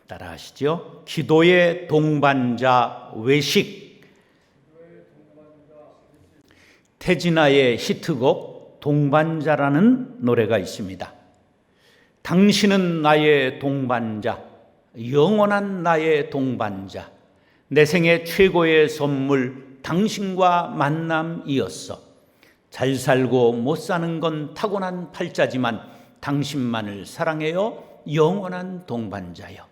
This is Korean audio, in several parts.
따라 하시죠. 기도의 동반자 외식. 태진아의 히트곡 동반자라는 노래가 있습니다. 당신은 나의 동반자, 영원한 나의 동반자, 내 생애 최고의 선물 당신과 만남이었어. 잘 살고 못 사는 건 타고난 팔자지만 당신만을 사랑해요, 영원한 동반자요.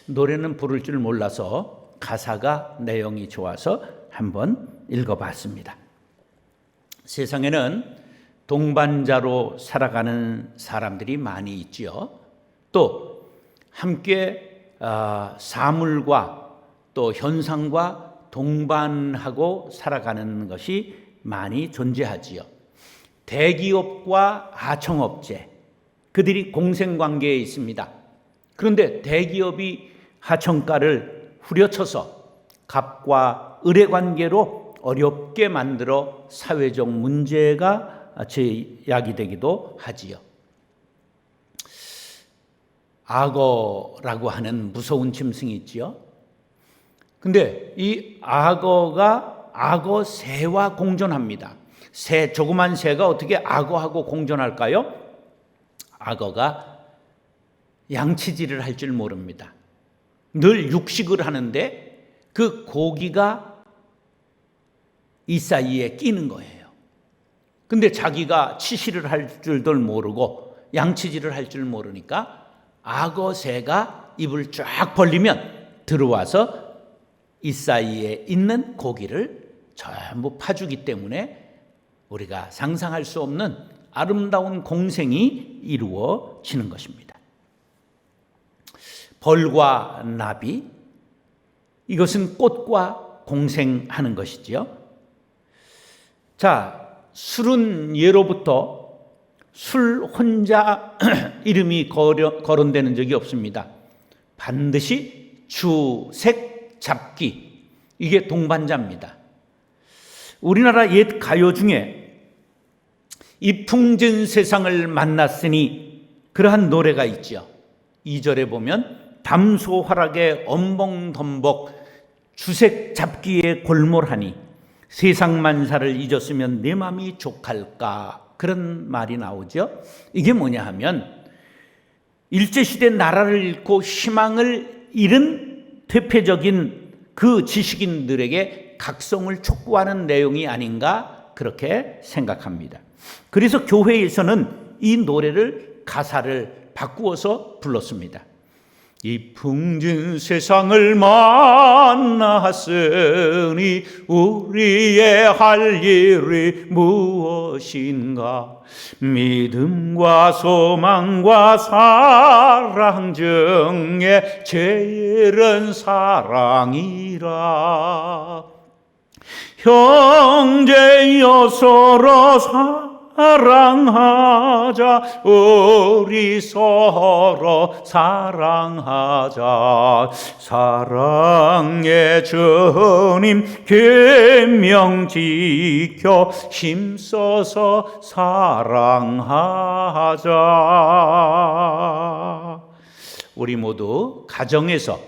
노래는 부를 줄 몰라서 가사가 내용이 좋아서 한번 읽어봤습니다. 세상에는 동반자로 살아가는 사람들이 많이 있지요. 또 함께 사물과 또 현상과 동반하고 살아가는 것이 많이 존재하지요. 대기업과 하청업체, 그들이 공생관계에 있습니다. 그런데 대기업이 하청가를 후려쳐서 갑과 을의 관계로 어렵게 만들어 사회적 문제가 제야기되기도 하지요. 악어라고 하는 무서운 짐승이 있지요. 근데 이 악어가 악어새와 공존합니다. 조그만 새가 어떻게 악어하고 공존할까요? 악어가 양치질을 할 줄 모릅니다. 늘 육식을 하는데 그 고기가 이 사이에 끼는 거예요. 근데 자기가 치실을 할 줄도 모르고 양치질을 할 줄 모르니까 악어새가 입을 쫙 벌리면 들어와서 이 사이에 있는 고기를 전부 파주기 때문에 우리가 상상할 수 없는 아름다운 공생이 이루어지는 것입니다. 벌과 나비, 이것은 꽃과 공생하는 것이지요. 자, 술은 예로부터 술 혼자 이름이 거론되는 적이 없습니다. 반드시 주색 잡기, 이게 동반자입니다. 우리나라 옛 가요 중에 이 풍진 세상을 만났으니 그러한 노래가 있죠. 2절에 보면 담소화락에 엄벙덤벅 주색 잡기에 골몰하니 세상 만사를 잊었으면 내 맘이 족할까, 그런 말이 나오죠. 이게 뭐냐 하면 일제시대 나라를 잃고 희망을 잃은 대표적인 그 지식인들에게 각성을 촉구하는 내용이 아닌가 그렇게 생각합니다. 그래서 교회에서는 이 노래를 가사를 바꾸어서 불렀습니다. 이 풍진 세상을 만났으니 우리의 할 일이 무엇인가? 믿음과 소망과 사랑 중에 제일은 사랑이라. 형제여 서로 사랑하자, 우리 서로 사랑하자. 사랑의 주님 계명 지켜 힘써서 사랑하자. 우리 모두 가정에서,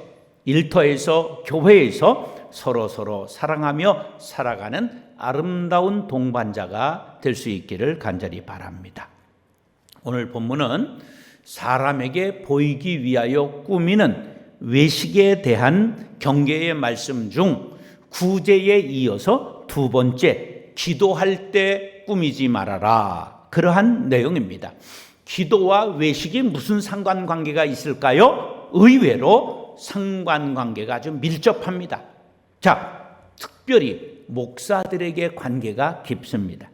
일터에서, 교회에서 서로 사랑하며 살아가는 아름다운 동반자가 될 수 있기를 간절히 바랍니다. 오늘 본문은 사람에게 보이기 위하여 꾸미는 외식에 대한 경계의 말씀 중 구제에 이어서 두 번째, 기도할 때 꾸미지 말아라, 그러한 내용입니다. 기도와 외식이 무슨 상관관계가 있을까요? 의외로 상관관계가 아주 밀접합니다. 자, 특별히 목사들에게 관계가 깊습니다.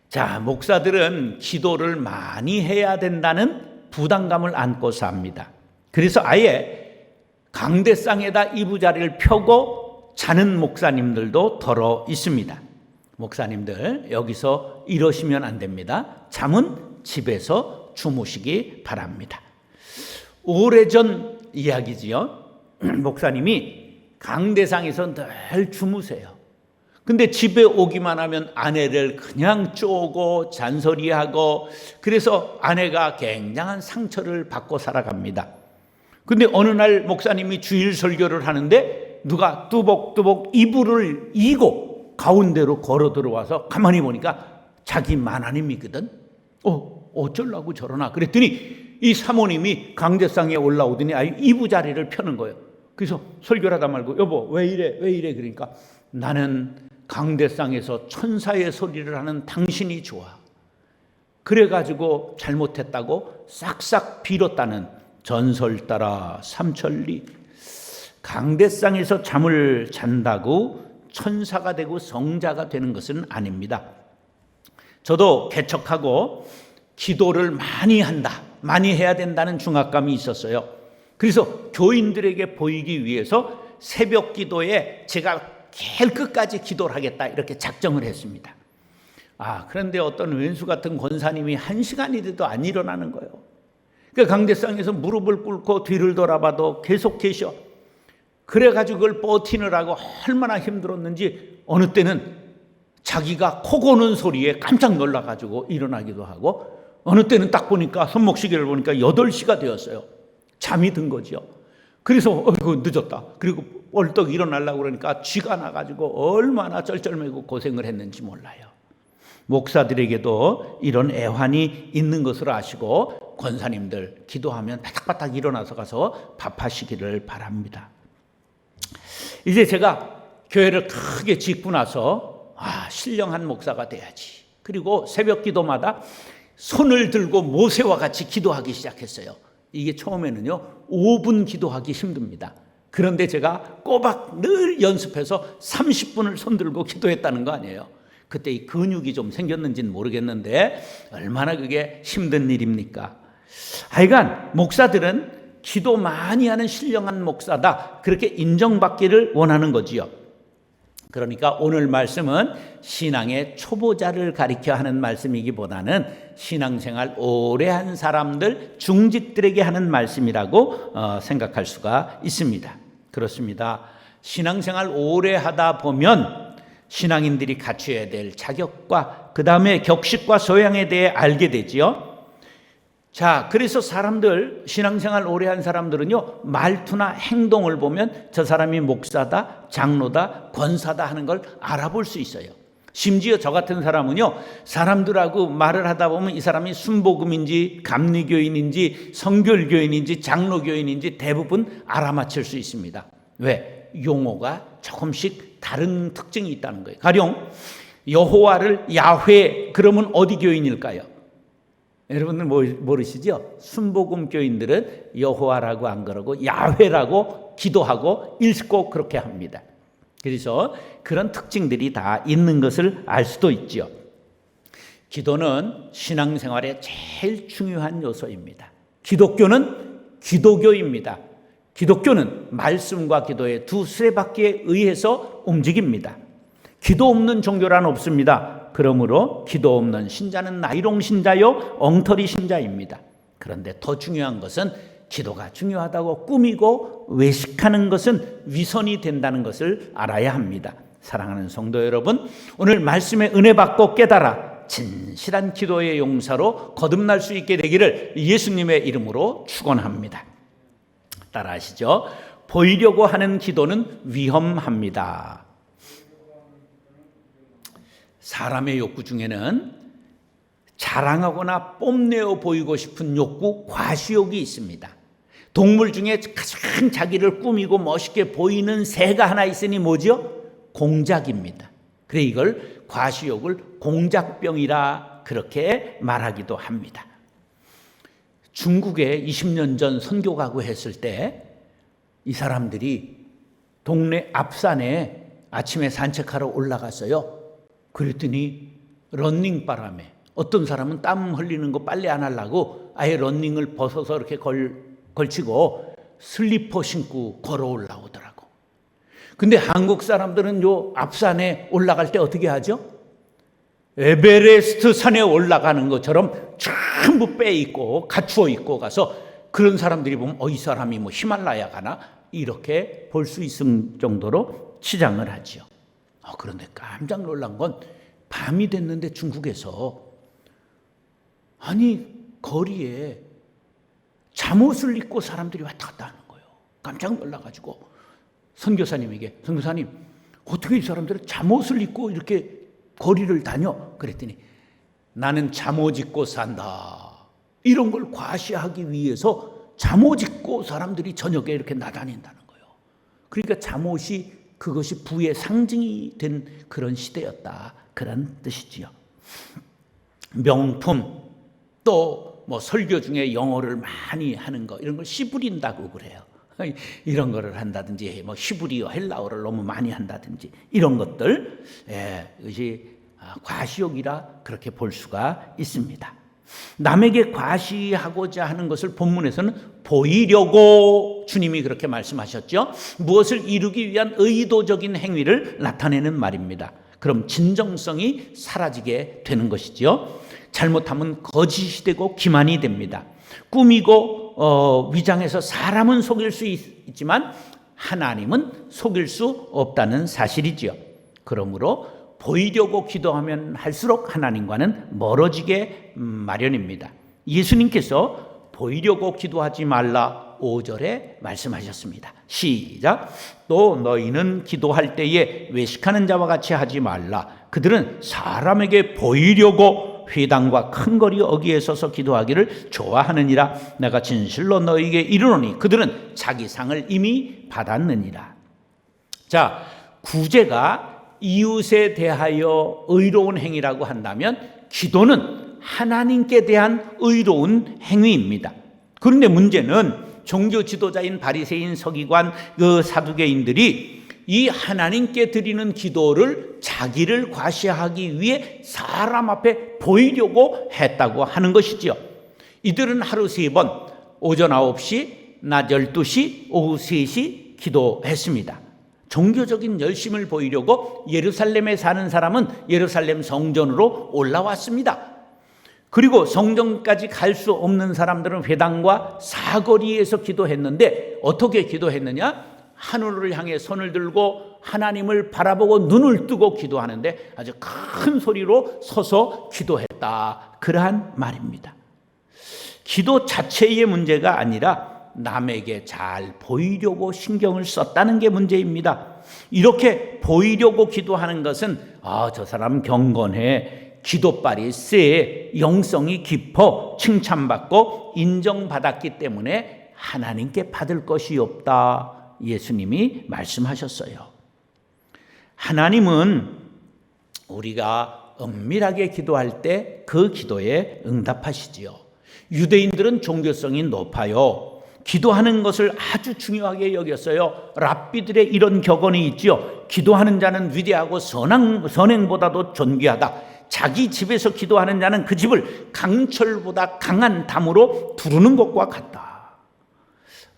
자, 목사들은 기도를 많이 해야 된다는 부담감을 안고 삽니다. 그래서 아예 강대상에다 이부자리를 펴고 자는 목사님들도 더러 있습니다. 목사님들, 여기서 이러시면 안 됩니다. 잠은 집에서 주무시기 바랍니다. 오래전 이야기지요. 목사님이 강대상에서 늘 주무세요. 근데 집에 오기만 하면 아내를 그냥 쪼고 잔소리하고, 그래서 아내가 굉장한 상처를 받고 살아갑니다. 근데 어느 날 목사님이 주일 설교를 하는데 누가 뚜벅뚜벅 이불을 이고 가운데로 걸어 들어와서 가만히 보니까 자기 만화님이거든. 어쩌려고 저러나 그랬더니 이 사모님이 강대상에 올라오더니 아예 이부자리를 펴는 거예요. 그래서 설교를 하다 말고 여보 왜 이래 그러니까 나는 강대상에서 천사의 소리를 하는 당신이 좋아. 그래가지고 잘못했다고 싹싹 빌었다는 전설 따라 삼천리. 강대상에서 잠을 잔다고 천사가 되고 성자가 되는 것은 아닙니다. 저도 개척하고 기도를 많이 해야 된다는 중압감이 있었어요. 그래서 교인들에게 보이기 위해서 새벽 기도에 제가 제일 끝까지 기도를 하겠다 이렇게 작정을 했습니다. 그런데 어떤 왼수 같은 권사님이 1시간이 돼도 안 일어나는 거예요. 그러니까 강대상에서 무릎을 꿇고 뒤를 돌아봐도 계속 계셔. 그래가지고 그걸 버티느라고 얼마나 힘들었는지 어느 때는 자기가 코 고는 소리에 깜짝 놀라가지고 일어나기도 하고 어느 때는 딱 보니까 손목시계를 보니까 8시가 되었어요. 잠이 든 거죠. 그래서 늦었다. 그리고 벌떡 일어나려고 그러니까 쥐가 나가지고 얼마나 쩔쩔매고 고생을 했는지 몰라요. 목사들에게도 이런 애환이 있는 것을 아시고 권사님들 기도하면 바닥바닥 일어나서 가서 밥하시기를 바랍니다. 이제 제가 교회를 크게 짓고 나서 신령한 목사가 돼야지. 그리고 새벽 기도마다 손을 들고 모세와 같이 기도하기 시작했어요. 이게 처음에는요 5분 기도하기 힘듭니다. 그런데 제가 꼬박 늘 연습해서 30분을 손 들고 기도했다는 거 아니에요. 그때 이 근육이 좀 생겼는지는 모르겠는데 얼마나 그게 힘든 일입니까? 하여간 목사들은 기도 많이 하는 신령한 목사다 그렇게 인정받기를 원하는 거지요. 그러니까 오늘 말씀은 신앙의 초보자를 가리켜 하는 말씀이기보다는 신앙생활 오래 한 사람들, 중직들에게 하는 말씀이라고 생각할 수가 있습니다. 그렇습니다. 신앙생활 오래 하다 보면 신앙인들이 갖춰야 될 자격과 그 다음에 격식과 소양에 대해 알게 되지요. 자, 그래서 사람들, 신앙생활 오래 한 사람들은요, 말투나 행동을 보면 저 사람이 목사다, 장로다, 권사다 하는 걸 알아볼 수 있어요. 심지어 저 같은 사람은요, 사람들하고 말을 하다 보면 이 사람이 순복음인지, 감리교인인지, 성결교인인지, 장로교인인지 대부분 알아맞힐 수 있습니다. 왜? 용어가 조금씩 다른 특징이 있다는 거예요. 가령, 여호와를 야훼, 그러면 어디 교인일까요? 여러분들 모르시죠? 순복음 교인들은 여호와라고 안 그러고 야훼라고 기도하고 읽고 그렇게 합니다. 그래서 그런 특징들이 다 있는 것을 알 수도 있죠. 기도는 신앙생활의 제일 중요한 요소입니다. 기독교는 기도교입니다. 기독교는 말씀과 기도의 두 수레바퀴에 의해서 움직입니다. 기도 없는 종교란 없습니다. 그러므로 기도 없는 신자는 나이롱 신자요 엉터리 신자입니다. 그런데 더 중요한 것은 기도가 중요하다고 꾸미고 외식하는 것은 위선이 된다는 것을 알아야 합니다. 사랑하는 성도 여러분, 오늘 말씀의 은혜 받고 깨달아 진실한 기도의 용사로 거듭날 수 있게 되기를 예수님의 이름으로 축원합니다. 따라하시죠. 보이려고 하는 기도는 위험합니다. 사람의 욕구 중에는 자랑하거나 뽐내어 보이고 싶은 욕구, 과시욕이 있습니다. 동물 중에 가장 자기를 꾸미고 멋있게 보이는 새가 하나 있으니 뭐죠? 공작입니다. 그래 이걸 과시욕을 공작병이라 그렇게 말하기도 합니다. 중국에 20년 전 선교 가고 했을 때 이 사람들이 동네 앞산에 아침에 산책하러 올라갔어요. 그랬더니 러닝바람에 어떤 사람은 땀 흘리는 거 빨래 안 하려고 아예 러닝을 벗어서 이렇게 걸치고 슬리퍼 신고 걸어 올라오더라고. 근데 한국 사람들은 요 앞산에 올라갈 때 어떻게 하죠? 에베레스트 산에 올라가는 것처럼 전부 빼입고 갖추어 입고 가서 그런 사람들이 보면 이 사람이 뭐 히말라야 가나? 이렇게 볼 수 있을 정도로 치장을 하죠. 그런데 깜짝 놀란 건 밤이 됐는데 중국에서 아니 거리에 잠옷을 입고 사람들이 왔다 갔다 하는 거예요. 깜짝 놀라가지고 선교사님에게, 선교사님 어떻게 이 사람들은 잠옷을 입고 이렇게 거리를 다녀? 그랬더니 나는 잠옷 입고 산다. 이런 걸 과시하기 위해서 잠옷 입고 사람들이 저녁에 이렇게 나다닌다는 거예요. 그러니까 잠옷이 그것이 부의 상징이 된 그런 시대였다. 그런 뜻이지요. 명품, 또 뭐 설교 중에 영어를 많이 하는 거, 이런 걸 씨부린다고 그래요. 이런 거를 한다든지, 뭐 히브리어, 헬라어를 너무 많이 한다든지, 이런 것들, 이것이 과시욕이라 그렇게 볼 수가 있습니다. 남에게 과시하고자 하는 것을 본문에서는 보이려고 주님이 그렇게 말씀하셨죠. 무엇을 이루기 위한 의도적인 행위를 나타내는 말입니다. 그럼 진정성이 사라지게 되는 것이죠. 잘못하면 거짓이 되고 기만이 됩니다. 꾸미고 위장해서 사람은 속일 수 있지만 하나님은 속일 수 없다는 사실이지요. 그러므로 보이려고 기도하면 할수록 하나님과는 멀어지게 마련입니다. 예수님께서 보이려고 기도하지 말라 5절에 말씀하셨습니다. 시작. 또 너희는 기도할 때에 외식하는 자와 같이 하지 말라. 그들은 사람에게 보이려고 회당과 큰 거리 어귀에 서서 기도하기를 좋아하느니라. 내가 진실로 너희에게 이르노니 그들은 자기 상을 이미 받았느니라. 자, 구제가 이웃에 대하여 의로운 행위라고 한다면 기도는 하나님께 대한 의로운 행위입니다. 그런데 문제는 종교 지도자인 바리새인, 서기관, 그 사두개인들이 이 하나님께 드리는 기도를 자기를 과시하기 위해 사람 앞에 보이려고 했다고 하는 것이지요. 이들은 하루 3번, 오전 9시, 낮 12시, 오후 3시 기도했습니다. 종교적인 열심을 보이려고 예루살렘에 사는 사람은 예루살렘 성전으로 올라왔습니다. 그리고 성전까지 갈 수 없는 사람들은 회당과 사거리에서 기도했는데 어떻게 기도했느냐? 하늘을 향해 손을 들고 하나님을 바라보고 눈을 뜨고 기도하는데 아주 큰 소리로 서서 기도했다. 그러한 말입니다. 기도 자체의 문제가 아니라 남에게 잘 보이려고 신경을 썼다는 게 문제입니다. 이렇게 보이려고 기도하는 것은 저 사람 경건해, 기도빨이 세, 영성이 깊어, 칭찬받고 인정받았기 때문에 하나님께 받을 것이 없다. 예수님이 말씀하셨어요. 하나님은 우리가 은밀하게 기도할 때 그 기도에 응답하시지요. 유대인들은 종교성이 높아요. 기도하는 것을 아주 중요하게 여겼어요. 랍비들의 이런 격언이 있지요. 기도하는 자는 위대하고 선행보다도 존귀하다. 자기 집에서 기도하는 자는 그 집을 강철보다 강한 담으로 두르는 것과 같다.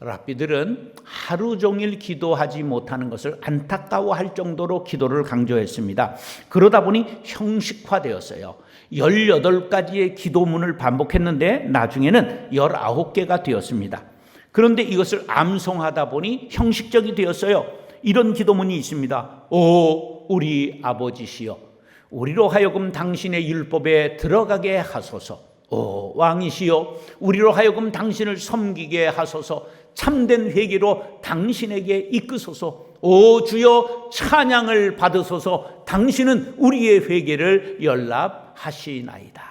랍비들은 하루 종일 기도하지 못하는 것을 안타까워할 정도로 기도를 강조했습니다. 그러다 보니 형식화되었어요. 18가지의 기도문을 반복했는데 나중에는 19개가 되었습니다. 그런데 이것을 암송하다 보니 형식적이 되었어요. 이런 기도문이 있습니다. 오 우리 아버지시여, 우리로 하여금 당신의 율법에 들어가게 하소서. 오 왕이시여, 우리로 하여금 당신을 섬기게 하소서. 참된 회개로 당신에게 이끄소서. 오 주여, 찬양을 받으소서. 당신은 우리의 회개를 연락하시나이다.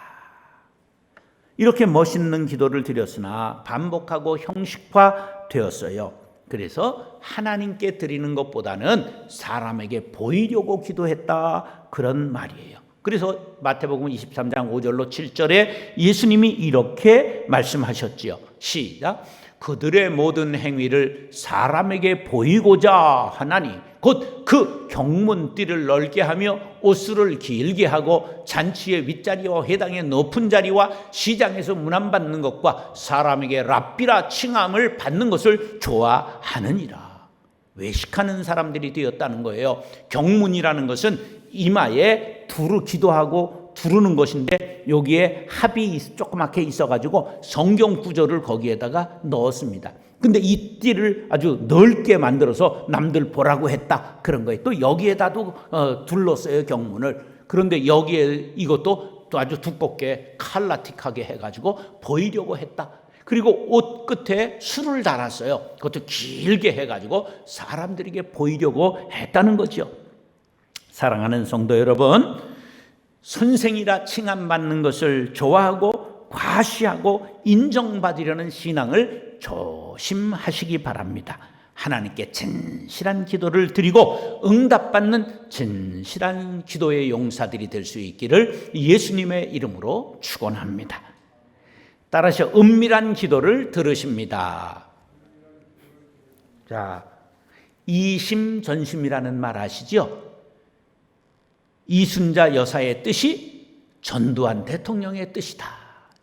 이렇게 멋있는 기도를 드렸으나 반복하고 형식화되었어요. 그래서 하나님께 드리는 것보다는 사람에게 보이려고 기도했다, 그런 말이에요. 그래서 마태복음 23장 5절로 7절에 예수님이 이렇게 말씀하셨지요. 시작. 그들의 모든 행위를 사람에게 보이고자 하나니 곧 그 경문띠를 넓게 하며 옷수를 길게 하고 잔치의 윗자리와 회당의 높은 자리와 시장에서 문안받는 것과 사람에게 랍비라 칭함을 받는 것을 좋아하느니라. 외식하는 사람들이 되었다는 거예요. 경문이라는 것은 이마에 두루 기도하고 두르는 것인데 여기에 합이 조그맣게 있어가지고 성경 구절을 거기에다가 넣었습니다. 근데 이 띠를 아주 넓게 만들어서 남들 보라고 했다, 그런 거예요. 또 여기에다도 둘렀어요, 경문을. 그런데 여기에 이것도 또 아주 두껍게 칼라틱하게 해가지고 보이려고 했다. 그리고 옷 끝에 술을 달았어요. 그것도 길게 해가지고 사람들에게 보이려고 했다는 거죠. 사랑하는 성도 여러분, 선생이라 칭함받는 것을 좋아하고 과시하고 인정받으려는 신앙을 조심하시기 바랍니다. 하나님께 진실한 기도를 드리고 응답받는 진실한 기도의 용사들이 될 수 있기를 예수님의 이름으로 축원합니다. 따라서 은밀한 기도를 들으십니다. 자, 이심전심이라는 말 아시죠? 이순자 여사의 뜻이 전두환 대통령의 뜻이다.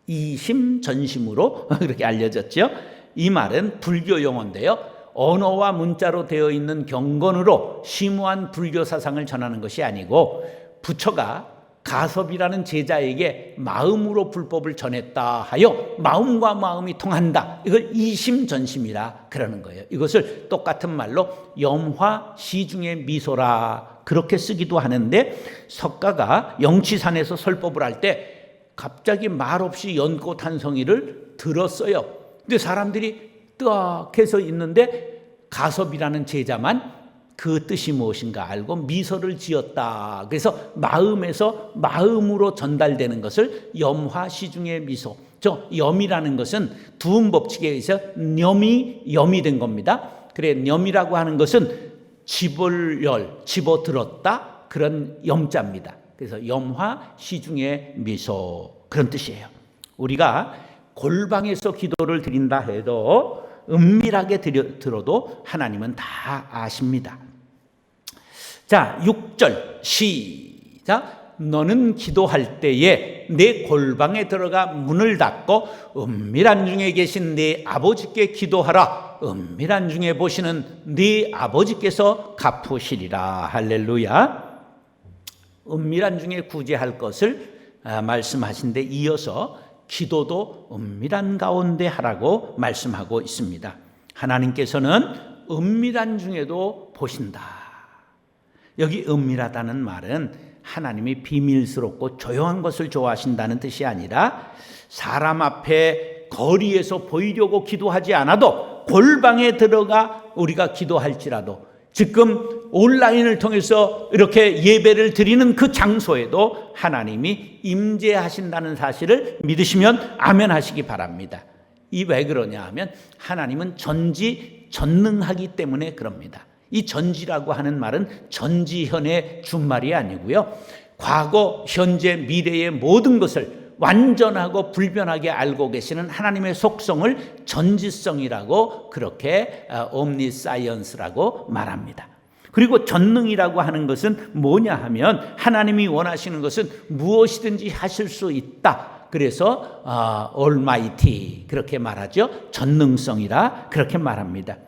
이심전심으로 그렇게 알려졌죠. 이 말은 불교 용어인데요, 언어와 문자로 되어 있는 경건으로 심오한 불교 사상을 전하는 것이 아니고 부처가 가섭이라는 제자에게 마음으로 불법을 전했다 하여 마음과 마음이 통한다, 이걸 이심전심이라 그러는 거예요. 이것을 똑같은 말로 염화시중의 미소라 그렇게 쓰기도 하는데, 석가가 영치산에서 설법을 할 때 갑자기 말없이 연꽃 한 송이를 들었어요. 근데 사람들이 뜨악해서 있는데 가섭이라는 제자만 그 뜻이 무엇인가 알고 미소를 지었다. 그래서 마음에서 마음으로 전달되는 것을 염화시중의 미소. 저 염이라는 것은 두음 법칙에 의해서 염이 된 겁니다. 그래, 염이라고 하는 것은 집어들었다, 그런 염자입니다. 그래서 염화시중의 미소, 그런 뜻이에요. 우리가 골방에서 기도를 드린다 해도 은밀하게 들어도 하나님은 다 아십니다. 자, 6절 시작. 너는 기도할 때에 내 골방에 들어가 문을 닫고 은밀한 중에 계신 네 아버지께 기도하라. 은밀한 중에 보시는 네 아버지께서 갚으시리라. 할렐루야. 은밀한 중에 구제할 것을 말씀하신데, 이어서 기도도 은밀한 가운데 하라고 말씀하고 있습니다. 하나님께서는 은밀한 중에도 보신다. 여기 은밀하다는 말은 하나님이 비밀스럽고 조용한 것을 좋아하신다는 뜻이 아니라, 사람 앞에 거리에서 보이려고 기도하지 않아도 골방에 들어가 우리가 기도할지라도, 지금 온라인을 통해서 이렇게 예배를 드리는 그 장소에도 하나님이 임재하신다는 사실을 믿으시면 아멘 하시기 바랍니다. 이 왜 그러냐 하면 하나님은 전지전능하기 때문에 그럽니다. 이 전지라고 하는 말은 전지현의 준말이 아니고요, 과거, 현재, 미래의 모든 것을 완전하고 불변하게 알고 계시는 하나님의 속성을 전지성이라고, 그렇게 옴니사이언스라고 말합니다. 그리고 전능이라고 하는 것은 뭐냐 하면 하나님이 원하시는 것은 무엇이든지 하실 수 있다. 그래서 Almighty 그렇게 말하죠. 전능성이라 그렇게 말합니다.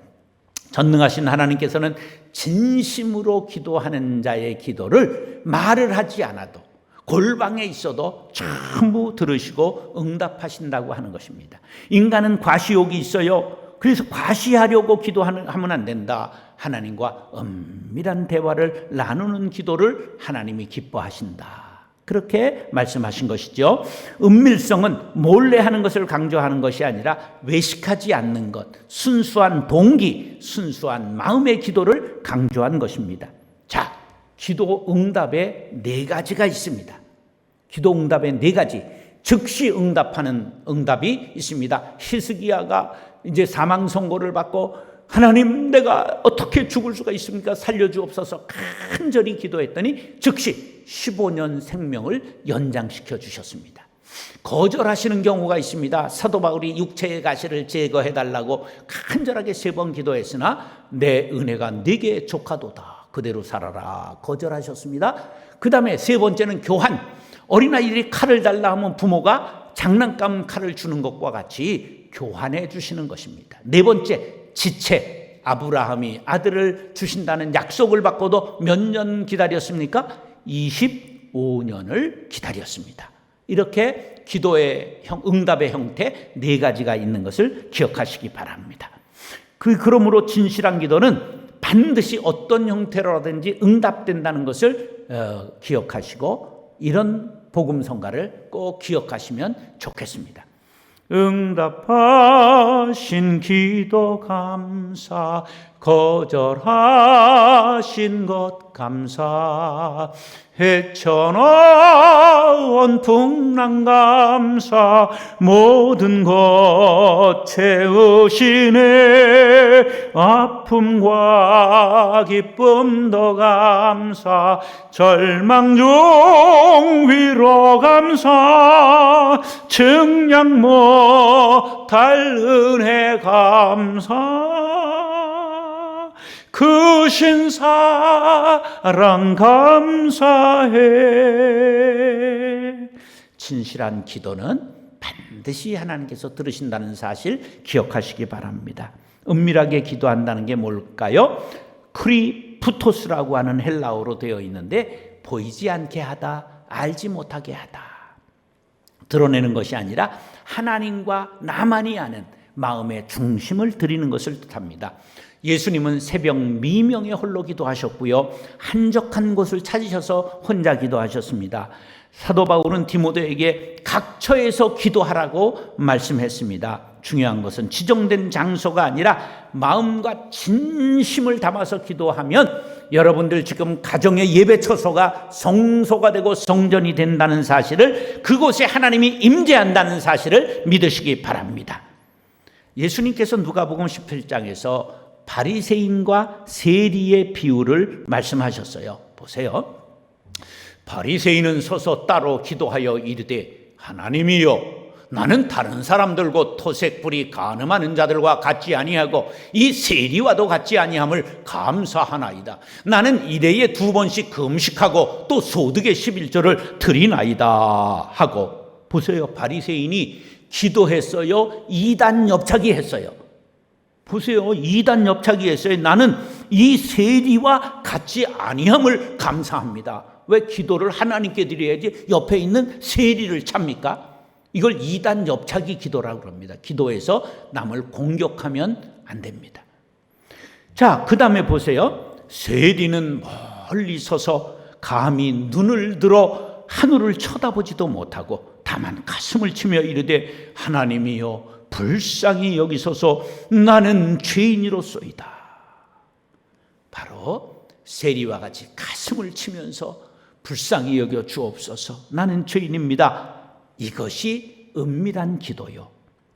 전능하신 하나님께서는 진심으로 기도하는 자의 기도를 말을 하지 않아도 골방에 있어도 전부 들으시고 응답하신다고 하는 것입니다. 인간은 과시욕이 있어요. 그래서 과시하려고 기도하면 안 된다. 하나님과 은밀한 대화를 나누는 기도를 하나님이 기뻐하신다. 그렇게 말씀하신 것이죠. 은밀성은 몰래 하는 것을 강조하는 것이 아니라 외식하지 않는 것, 순수한 동기, 순수한 마음의 기도를 강조한 것입니다. 자, 기도 응답에 4가지가 있습니다. 기도 응답에 4가지, 즉시 응답하는 응답이 있습니다. 히스기야가 이제 사망 선고를 받고 하나님, 내가 어떻게 죽을 수가 있습니까? 살려주옵소서 간절히 기도했더니 즉시 15년 생명을 연장시켜 주셨습니다. 거절하시는 경우가 있습니다. 사도 바울이 육체의 가시를 제거해달라고 간절하게 3번 기도했으나 내 은혜가 네게 족하도다, 그대로 살아라, 거절하셨습니다. 그 다음에 3번째는 교환. 어린아이들이 칼을 달라 하면 부모가 장난감 칼을 주는 것과 같이 교환해 주시는 것입니다. 4번째, 지체. 아브라함이 아들을 주신다는 약속을 받고도 몇 년 기다렸습니까? 25년을 기다렸습니다. 이렇게 기도의 응답의 형태 4가지가 있는 것을 기억하시기 바랍니다. 그러므로 진실한 기도는 반드시 어떤 형태로라든지 응답된다는 것을 기억하시고, 이런 복음성가를 꼭 기억하시면 좋겠습니다. 응답하신 기도 감사, 거절하신 것 감사, 헤쳐나온 풍랑 감사, 모든 것 채우시네. 아픔과 기쁨도 감사, 절망 중 위로 감사, 증량 못할 은혜 감사, 그 신사랑 감사해. 진실한 기도는 반드시 하나님께서 들으신다는 사실 기억하시기 바랍니다. 은밀하게 기도한다는 게 뭘까요? 크리푸토스라고 하는 헬라어로 되어 있는데 보이지 않게 하다, 알지 못하게 하다, 드러내는 것이 아니라 하나님과 나만이 아는 마음의 중심을 드리는 것을 뜻합니다. 예수님은 새벽 미명에 홀로 기도하셨고요, 한적한 곳을 찾으셔서 혼자 기도하셨습니다. 사도 바울은 디모데에게 각처에서 기도하라고 말씀했습니다. 중요한 것은 지정된 장소가 아니라 마음과 진심을 담아서 기도하면 여러분들 지금 가정의 예배 처소가 성소가 되고 성전이 된다는 사실을, 그곳에 하나님이 임재한다는 사실을 믿으시기 바랍니다. 예수님께서 누가복음 17장에서 바리새인과 세리의 비유를 말씀하셨어요. 보세요. 바리새인은 서서 따로 기도하여 이르되, 하나님이여, 나는 다른 사람들과 토색불이 간음하는 자들과 같지 아니하고 이 세리와도 같지 아니함을 감사하나이다. 나는 일해에 2번씩 금식하고 또 소득의 11조를 드리나이다 하고. 보세요. 바리새인이 기도했어요? 이단 엽차기 했어요? 보세요. 이단 엽차기 했어요. 나는 이 세리와 같지 아니함을 감사합니다. 왜 기도를 하나님께 드려야지 옆에 있는 세리를 찾습니까? 이걸 이단 엽차기 기도라고 합니다. 기도해서 남을 공격하면 안 됩니다. 자, 그 다음에 보세요. 세리는 멀리 서서 감히 눈을 들어 하늘을 쳐다보지도 못하고 다만 가슴을 치며 이르되, 하나님이여, 불쌍히 여기소서, 나는 죄인이로소이다. 바로 세리와 같이 가슴을 치면서 불쌍히 여겨 주옵소서, 나는 죄인입니다. 이것이 은밀한 기도요,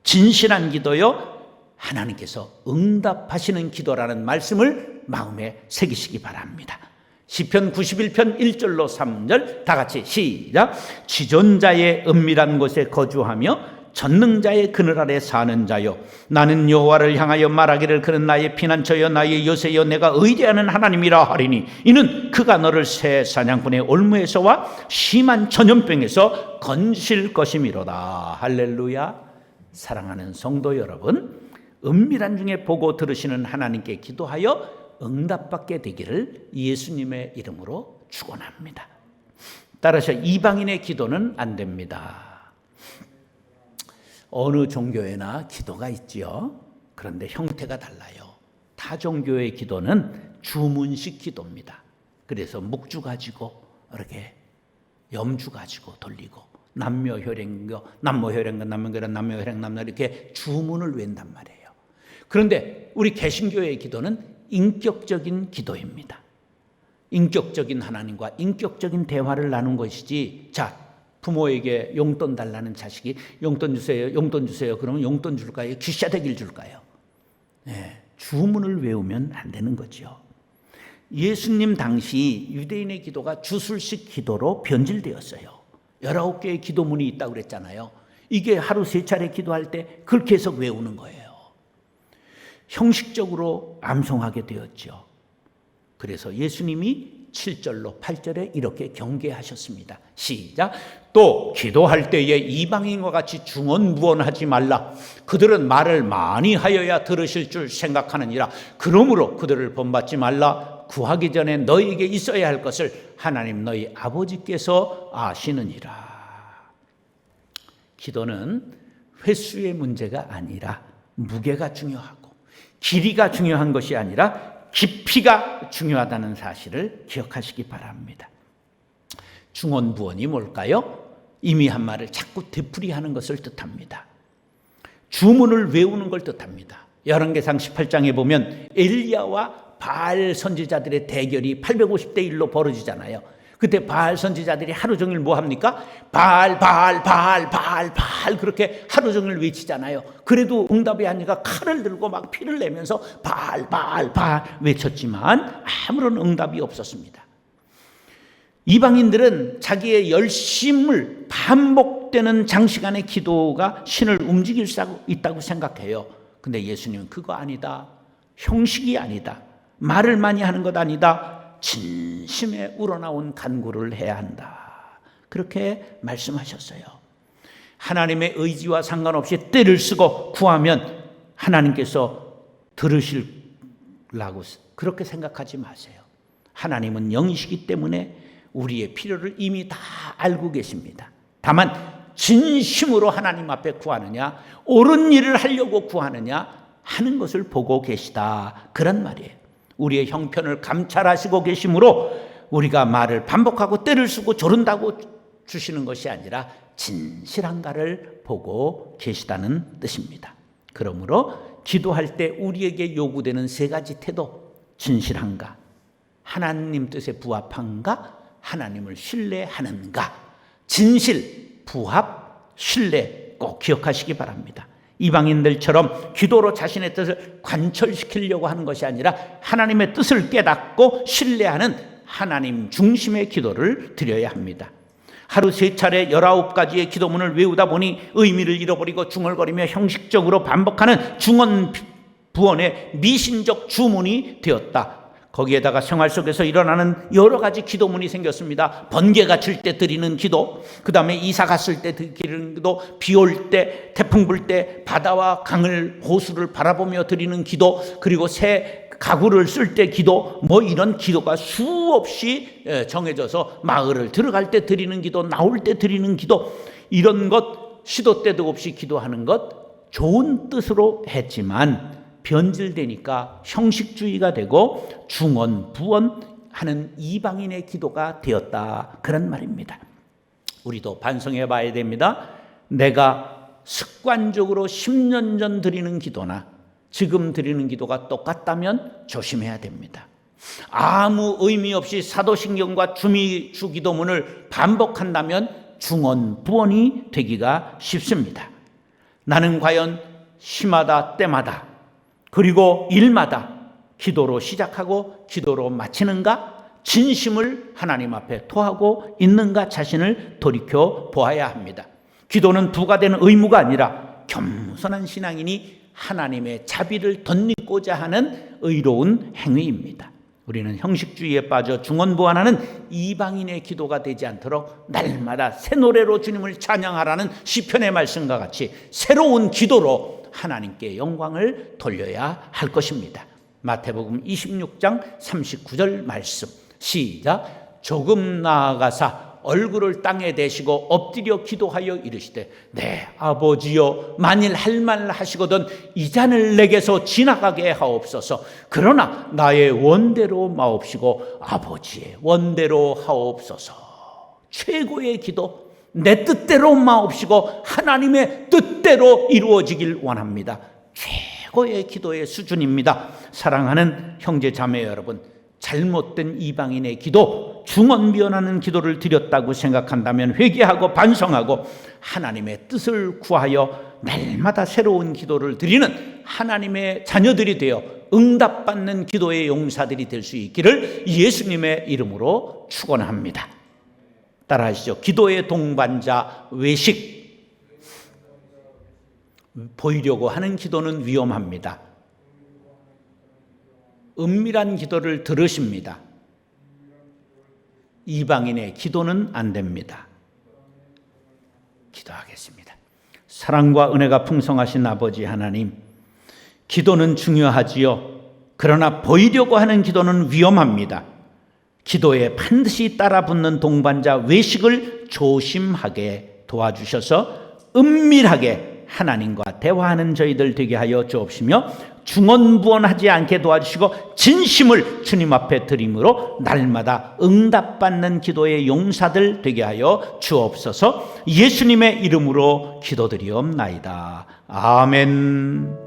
진실한 기도요, 하나님께서 응답하시는 기도라는 말씀을 마음에 새기시기 바랍니다. 시편 91편 1절로 3절 다 같이 시작. 지존자의 은밀한 곳에 거주하며 전능자의 그늘 아래 사는 자요, 나는 여호와를 향하여 말하기를, 그는 나의 피난처여 나의 요새여 내가 의뢰하는 하나님이라 하리니, 이는 그가 너를 새 사냥꾼의 올무에서와 심한 전염병에서 건지실 것이미로다. 할렐루야. 사랑하는 성도 여러분, 은밀한 중에 보고 들으시는 하나님께 기도하여 응답받게 되기를 예수님의 이름으로 축원합니다. 따라서 이방인의 기도는 안 됩니다. 어느 종교에나 기도가 있지요. 그런데 형태가 달라요. 타 종교의 기도는 주문식 기도입니다. 그래서 묵주 가지고 이렇게 염주 가지고 돌리고, 남녀혈행교, 남녀혈행 이렇게 주문을 외운단 말이에요. 그런데 우리 개신교의 기도는 인격적인 기도입니다. 인격적인 하나님과 인격적인 대화를 나눈 것이지, 자, 부모에게 용돈 달라는 자식이 용돈 주세요, 용돈 주세요. 그러면 용돈 줄까요? 귀싸대기를 줄까요? 네, 주문을 외우면 안 되는 거죠. 예수님 당시 유대인의 기도가 주술식 기도로 변질되었어요. 19개의 기도문이 있다고 그랬잖아요. 이게 하루 3차례 기도할 때 그걸 계속 외우는 거예요. 형식적으로 암송하게 되었죠. 그래서 예수님이 7절로 8절에 이렇게 경계하셨습니다. 시작. 또 기도할 때에 이방인과 같이 중언부언하지 말라. 그들은 말을 많이 하여야 들으실 줄 생각하느니라. 그러므로 그들을 본받지 말라. 구하기 전에 너희에게 있어야 할 것을 하나님 너희 아버지께서 아시느니라. 기도는 횟수의 문제가 아니라 무게가 중요하고 길이가 중요한 것이 아니라 깊이가 중요하다는 사실을 기억하시기 바랍니다. 중언부언이 뭘까요? 이미 한 말을 자꾸 되풀이하는 것을 뜻합니다. 주문을 외우는 걸 뜻합니다. 열왕기상 18장에 보면 엘리야와 바알 선지자들의 대결이 850대 1로 벌어지잖아요. 그때 바알 선지자들이 하루 종일 뭐 합니까? 바알 바알 바알 바알 바알 그렇게 하루 종일 외치잖아요. 그래도 응답이 아니라 칼을 들고 막 피를 내면서 바알 바알 바알 외쳤지만 아무런 응답이 없었습니다. 이방인들은 자기의 열심을 반복되는 장시간의 기도가 신을 움직일 수 있다고 생각해요. 근데 예수님은 그거 아니다. 형식이 아니다. 말을 많이 하는 것 아니다. 진심에 우러나온 간구를 해야 한다. 그렇게 말씀하셨어요. 하나님의 의지와 상관없이 때를 쓰고 구하면 하나님께서 들으시려고 그렇게 생각하지 마세요. 하나님은 영이시기 때문에 우리의 필요를 이미 다 알고 계십니다. 다만 진심으로 하나님 앞에 구하느냐, 옳은 일을 하려고 구하느냐 하는 것을 보고 계시다. 그런 말이에요. 우리의 형편을 감찰하시고 계시므로 우리가 말을 반복하고 때를 쓰고 조른다고 주시는 것이 아니라 진실한가를 보고 계시다는 뜻입니다. 그러므로 기도할 때 우리에게 요구되는 세 가지 태도, 진실한가, 하나님 뜻에 부합한가, 하나님을 신뢰하는가. 진실, 부합, 신뢰 꼭 기억하시기 바랍니다. 이방인들처럼 기도로 자신의 뜻을 관철시키려고 하는 것이 아니라 하나님의 뜻을 깨닫고 신뢰하는 하나님 중심의 기도를 드려야 합니다. 하루 3차례 19가지의 기도문을 외우다 보니 의미를 잃어버리고 중얼거리며 형식적으로 반복하는 중언부언의 미신적 주문이 되었다. 거기에다가 생활 속에서 일어나는 여러 가지 기도문이 생겼습니다. 번개가 칠 때 드리는 기도, 그 다음에 이사 갔을 때 드리는 기도, 비 올 때, 태풍 불 때 바다와 강을, 호수를 바라보며 드리는 기도, 그리고 새 가구를 쓸 때 기도, 뭐 이런 기도가 수없이 정해져서 마을을 들어갈 때 드리는 기도, 나올 때 드리는 기도, 이런 것 시도 때도 없이 기도하는 것 좋은 뜻으로 했지만 변질되니까 형식주의가 되고 중언부언하는 이방인의 기도가 되었다. 그런 말입니다. 우리도 반성해 봐야 됩니다. 내가 습관적으로 10년 전 드리는 기도나 지금 드리는 기도가 똑같다면 조심해야 됩니다. 아무 의미 없이 사도신경과 주미주 기도문을 반복한다면 중언부언이 되기가 쉽습니다. 나는 과연 시마다 때마다 그리고 일마다 기도로 시작하고 기도로 마치는가? 진심을 하나님 앞에 토하고 있는가? 자신을 돌이켜 보아야 합니다. 기도는 부가 되는 의무가 아니라 겸손한 신앙인이 하나님의 자비를 덧입고자 하는 의로운 행위입니다. 우리는 형식주의에 빠져 중언부언하는 이방인의 기도가 되지 않도록 날마다 새 노래로 주님을 찬양하라는 시편의 말씀과 같이 새로운 기도로 하나님께 영광을 돌려야 할 것입니다. 마태복음 26장 39절 말씀 시작. 조금 나아가사 얼굴을 땅에 대시고 엎드려 기도하여 이르시되 네 아버지여 만일 할 말 하시거든 이 잔을 내게서 지나가게 하옵소서. 그러나 나의 원대로 마옵시고 아버지의 원대로 하옵소서. 최고의 기도, 내 뜻대로 마옵시고 하나님의 뜻대로 이루어지길 원합니다. 최고의 기도의 수준입니다. 사랑하는 형제 자매 여러분, 잘못된 이방인의 기도, 중언부언하는 기도를 드렸다고 생각한다면 회개하고 반성하고 하나님의 뜻을 구하여 날마다 새로운 기도를 드리는 하나님의 자녀들이 되어 응답받는 기도의 용사들이 될 수 있기를 예수님의 이름으로 축원합니다. 따라하시죠. 기도의 동반자 외식. 보이려고 하는 기도는 위험합니다. 은밀한 기도를 들으십니다. 이방인의 기도는 안 됩니다. 기도하겠습니다. 사랑과 은혜가 풍성하신 아버지 하나님, 기도는 중요하지요. 그러나 보이려고 하는 기도는 위험합니다. 기도에 반드시 따라붙는 동반자 외식을 조심하게 도와주셔서 은밀하게 하나님과 대화하는 저희들 되게 하여 주옵시며 중언부언하지 않게 도와주시고 진심을 주님 앞에 드림으로 날마다 응답받는 기도의 용사들 되게 하여 주옵소서. 예수님의 이름으로 기도드리옵나이다. 아멘.